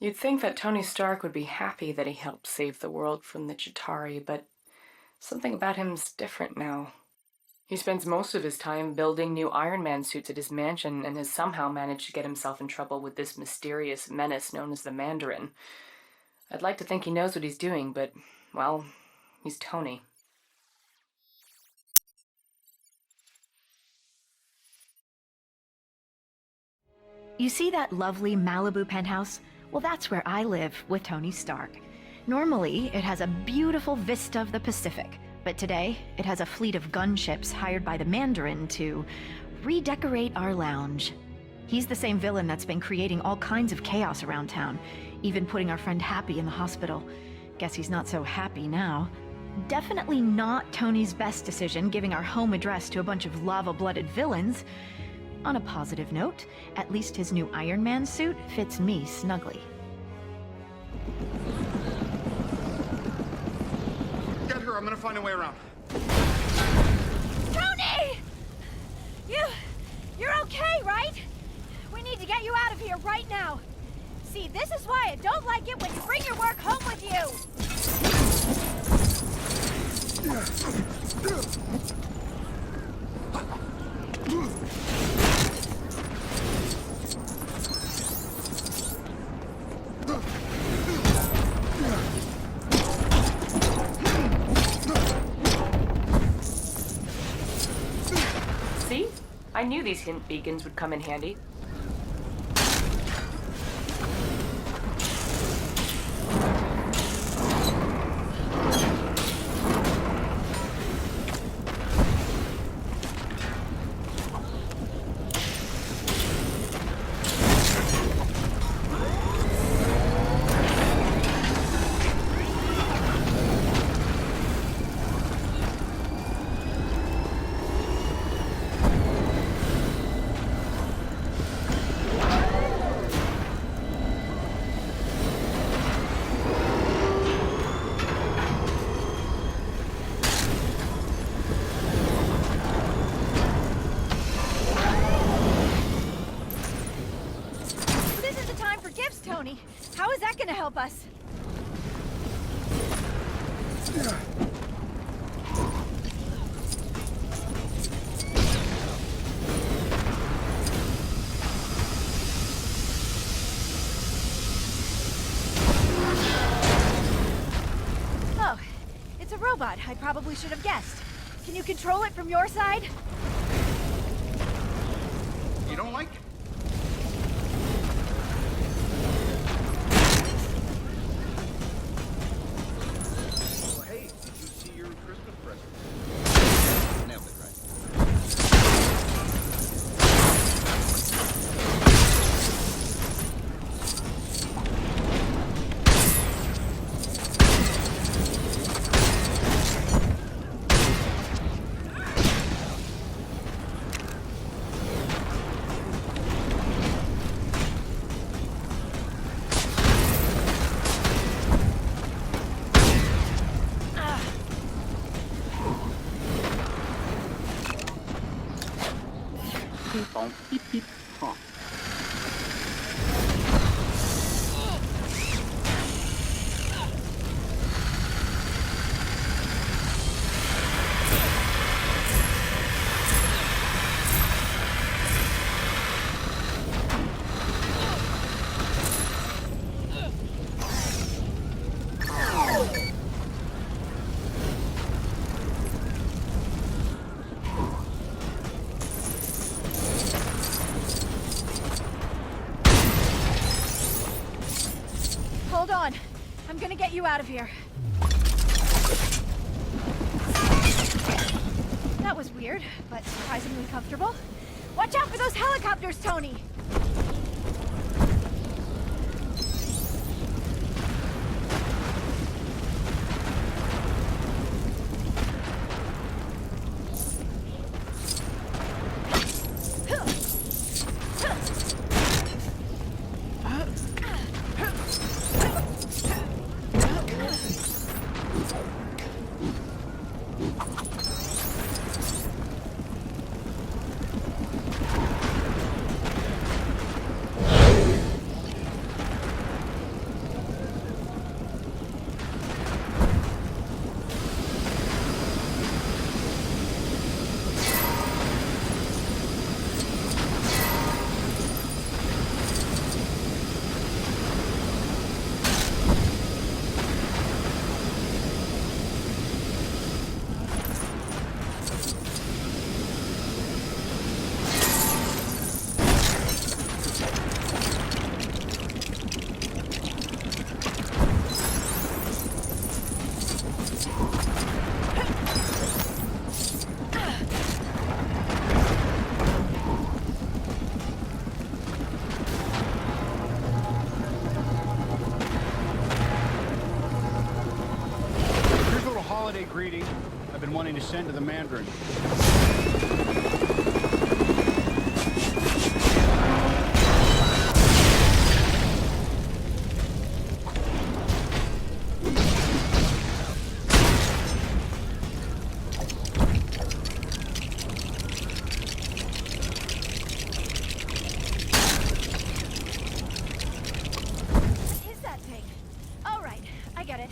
You'd think that Tony Stark would be happy that he helped save the world from the Chitauri, but something about him's different now. He spends most of his time building new Iron Man suits at his mansion and has somehow managed to get himself in trouble with this mysterious menace known as the Mandarin. I'd like to think he knows what he's doing, but, well, he's Tony. You see that lovely Malibu penthouse? Well, that's where I live with Tony Stark. Normally, it has a beautiful vista of the Pacific, but today, it has a fleet of gunships hired by the Mandarin to redecorate our lounge. He's the same villain that's been creating all kinds of chaos around town, even putting our friend Happy in the hospital. Guess he's not so happy now. Definitely not Tony's best decision giving our home address to a bunch of lava-blooded villains. On a positive note, at least his new Iron Man suit fits me snugly. Get her, I'm gonna find a way around. Tony! You're okay, right? We need to get you out of here right now. See, this is why I don't like it when you bring your work home with you. See? I knew these hint beacons would come in handy. Tony, how is that gonna help us? Oh, it's a robot. I probably should have guessed. Can you control it from your side? You don't like it? Well, hey, did you see your Christmas present? Nailed it, right? Beep, beep, honk. Hold on. I'm gonna get you out of here. That was weird, but surprisingly comfortable. Watch out for those helicopters, Tony! holiday greeting I've been wanting to send to the Mandarin. What is that thing? All right, I get it.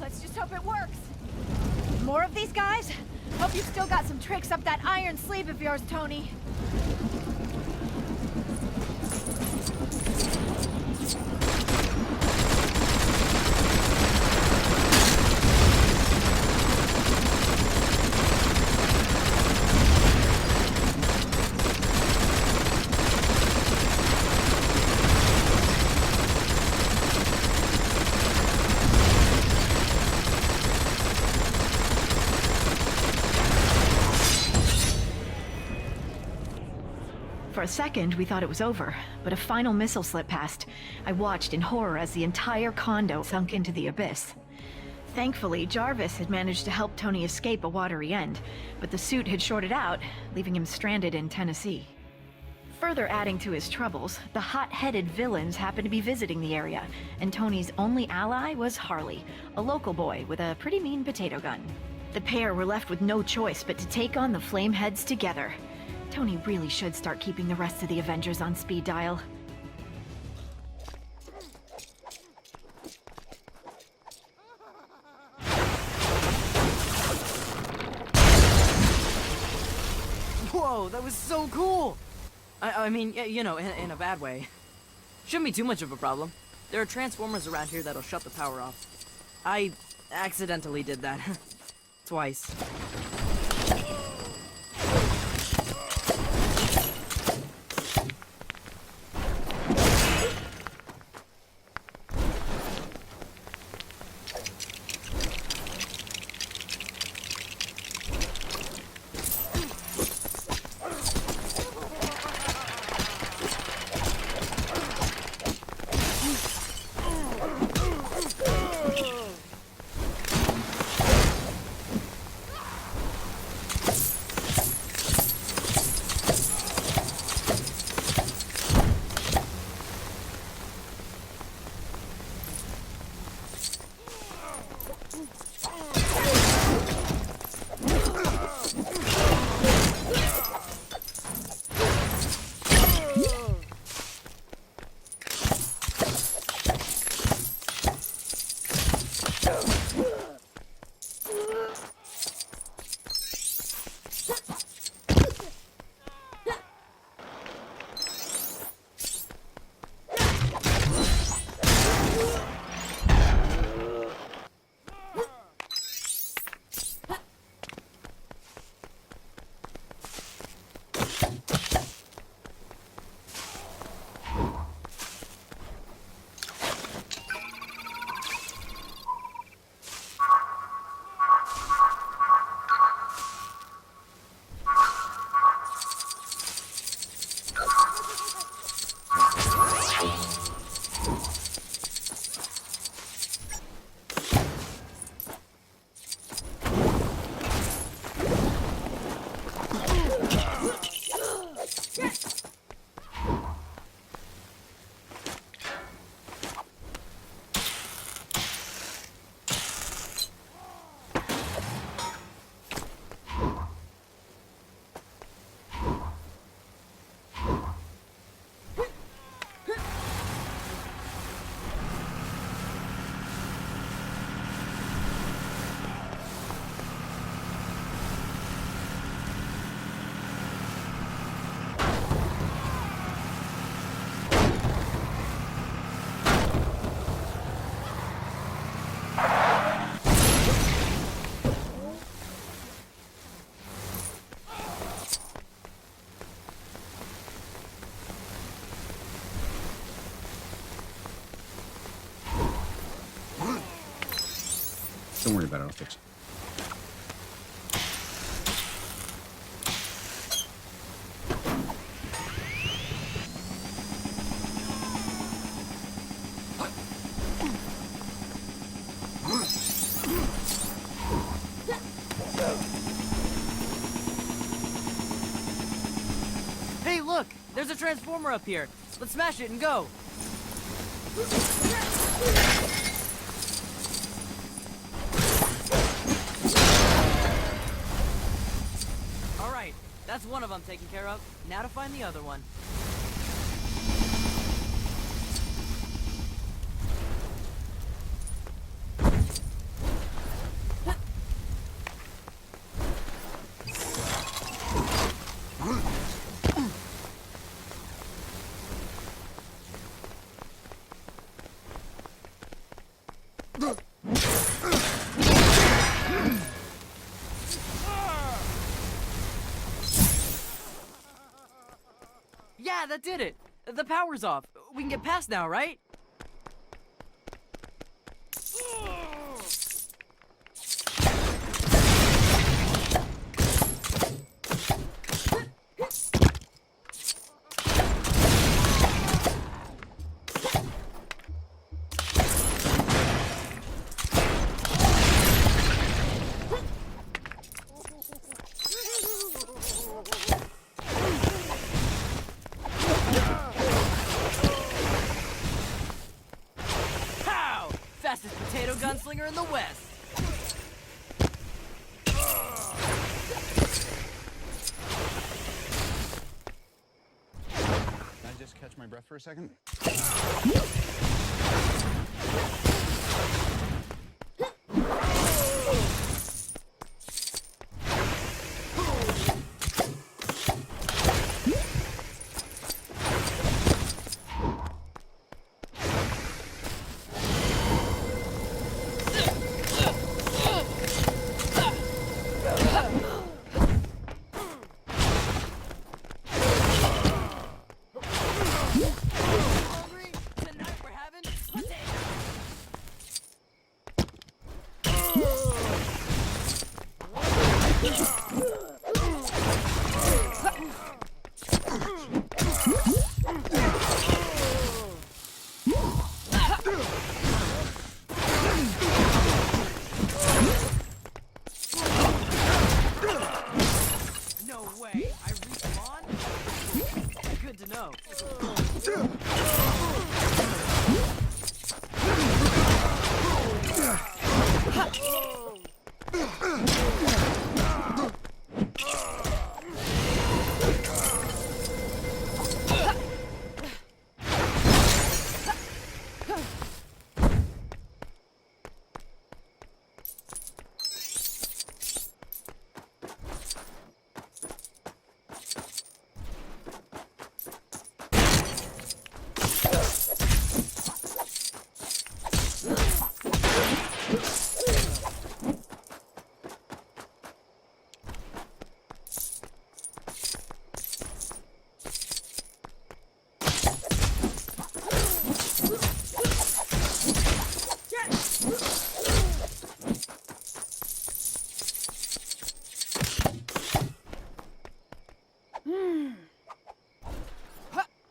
Let's just hope it works. More of these guys? Hope you've still got some tricks up that iron sleeve of yours, Tony. For a second, we thought it was over, but a final missile slipped past. I watched in horror as the entire condo sunk into the abyss. Thankfully, Jarvis had managed to help Tony escape a watery end, but the suit had shorted out, leaving him stranded in Tennessee. Further adding to his troubles, the hot-headed villains happened to be visiting the area, and Tony's only ally was Harley, a local boy with a pretty mean potato gun. The pair were left with no choice but to take on the Flameheads together. Tony really should start keeping the rest of the Avengers on speed dial. Whoa, that was so cool! I mean, you know, in a bad way. Shouldn't be too much of a problem. There are transformers around here that'll shut the power off. I accidentally did that. Twice. Don't worry about it, I'll fix it. transformer up here. Let's smash it and go. All right, that's one of them taken care of. Now to find the other one. Yeah, that did it. The power's off. We can get past now, right? Fastest potato gunslinger in the West. Can I just catch my breath for a second?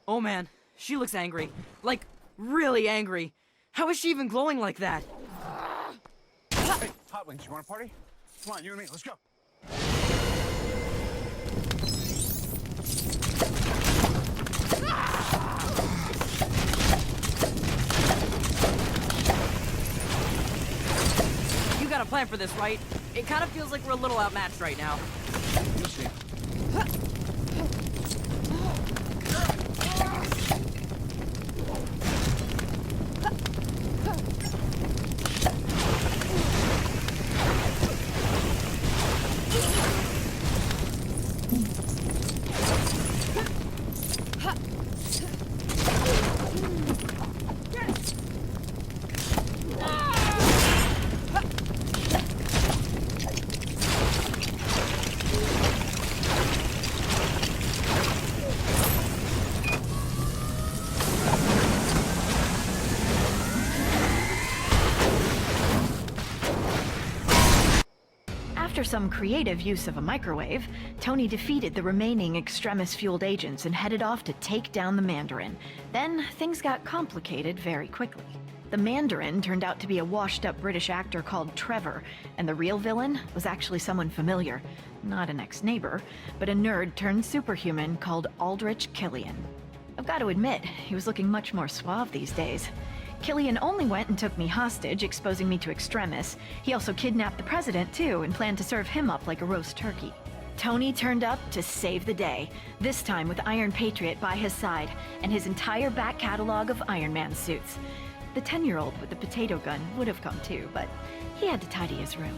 Oh man, she looks angry. Like, really angry. How is she even glowing like that? Hey, Hot Wings, you want a party? Come on, you and me, let's go. You got a plan for this, right? It kind of feels like we're a little outmatched right now. You'll see. After some creative use of a microwave, Tony defeated the remaining Extremis-fueled agents and headed off to take down the Mandarin. Then, things got complicated very quickly. The Mandarin turned out to be a washed-up British actor called Trevor, and the real villain was actually someone familiar. Not an ex-neighbor, but a nerd turned superhuman called Aldrich Killian. gotta admit, he was looking much more suave these days. Killian only went and took me hostage, exposing me to extremists. He also kidnapped the president, too, and planned to serve him up like a roast turkey. Tony turned up to save the day, this time with Iron Patriot by his side, and his entire back catalog of Iron Man suits. The 10-year-old with the potato gun would have come too, but he had to tidy his room.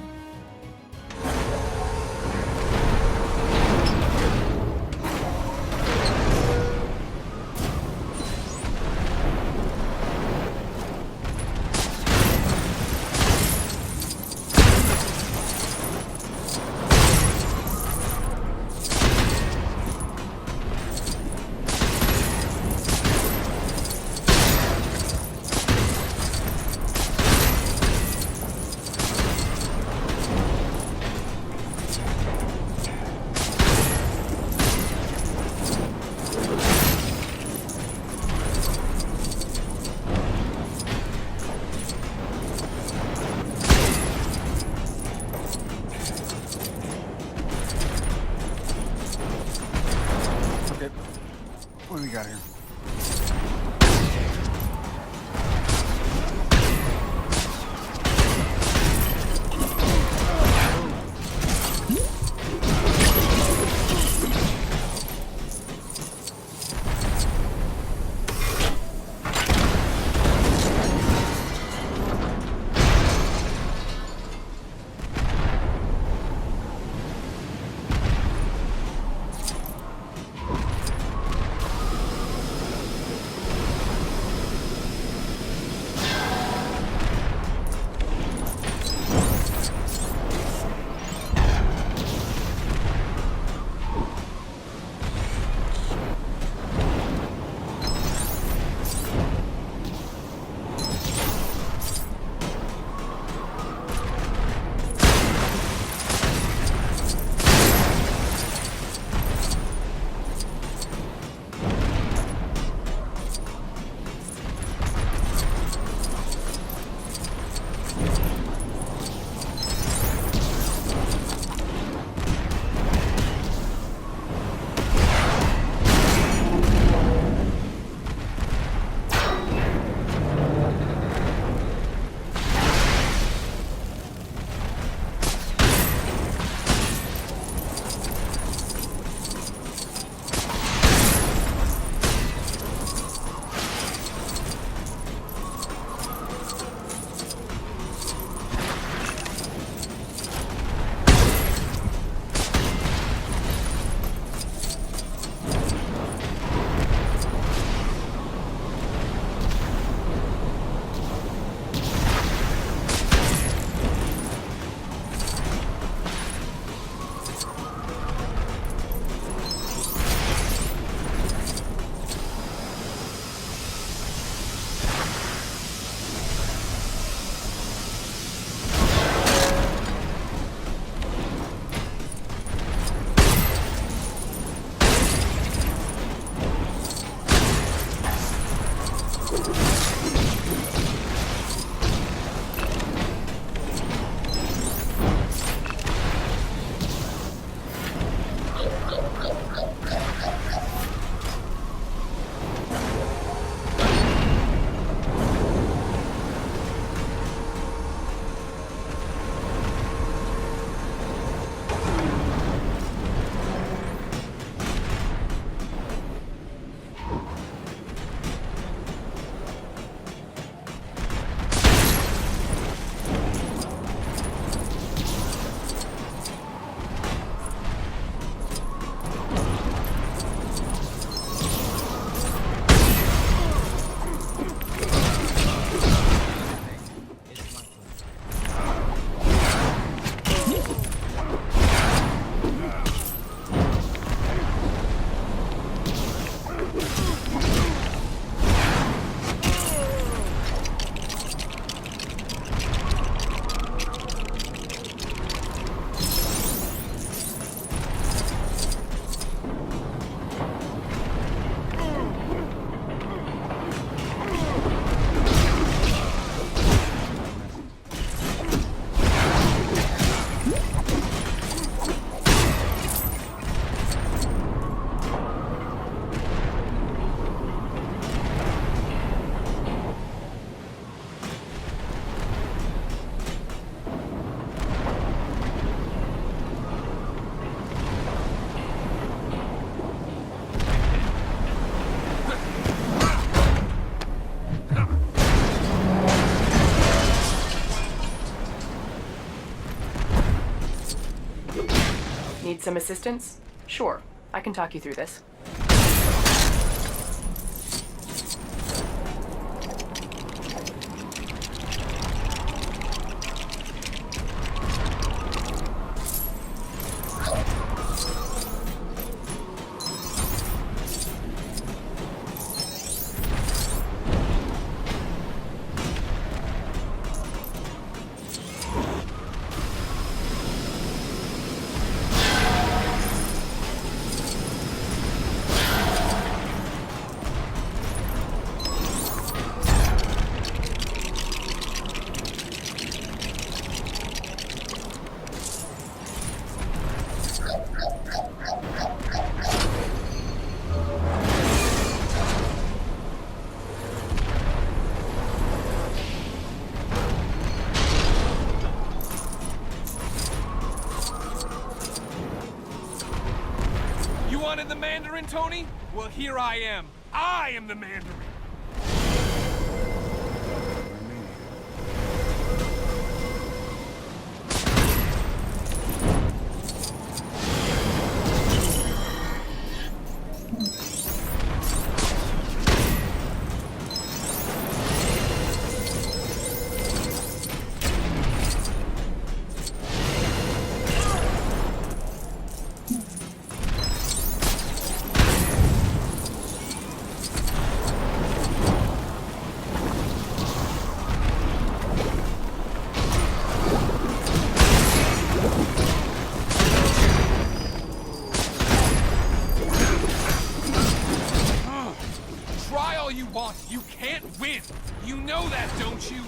Need some assistance? Sure, I can talk you through this. The Mandarin, Tony? Well, here I am. I am the Mandarin. You can't win! You know that, don't you?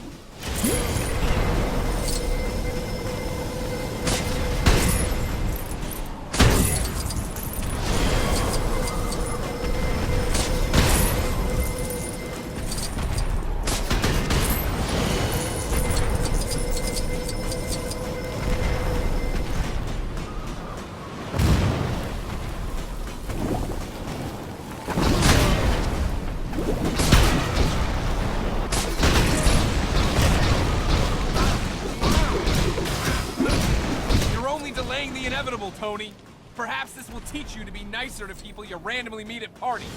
The inevitable, Tony. Perhaps this will teach you to be nicer to people you randomly meet at parties.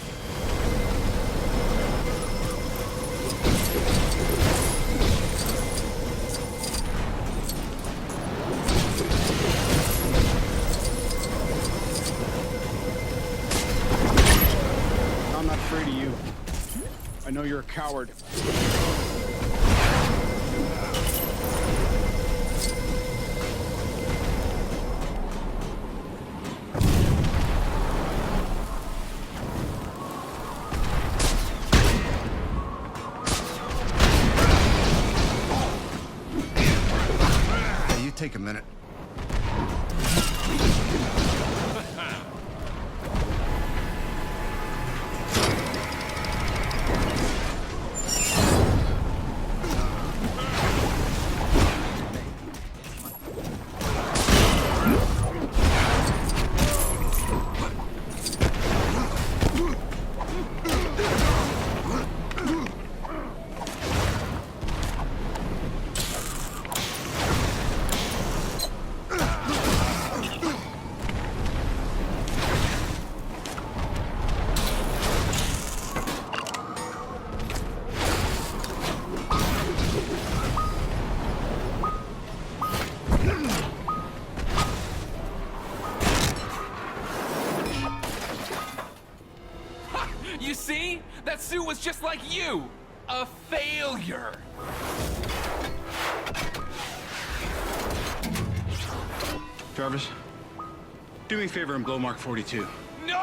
I'm not afraid of you. I know you're a coward. Take a minute. You see? That suit was just like you! A failure! Jarvis, do me a favor and blow Mark 42. No!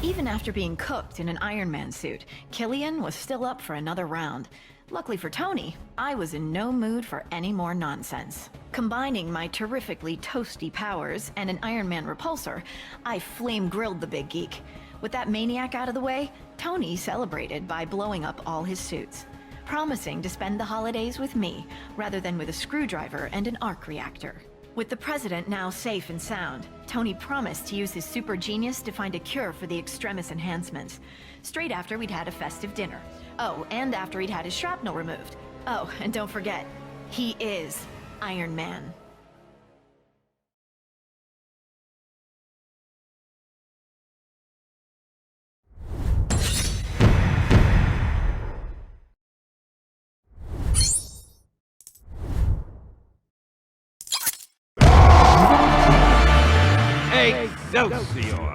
Even after being cooked in an Iron Man suit, Killian was still up for another round. Luckily for Tony, I was in no mood for any more nonsense. Combining my terrifically toasty powers and an Iron Man repulsor, I flame-grilled the big geek. With that maniac out of the way, Tony celebrated by blowing up all his suits, promising to spend the holidays with me rather than with a screwdriver and an arc reactor. With the president now safe and sound, Tony promised to use his super genius to find a cure for the extremis enhancements, straight after we'd had a festive dinner. Oh, and after he'd had his shrapnel removed. Oh, and don't forget, he is Iron Man. Excelsior!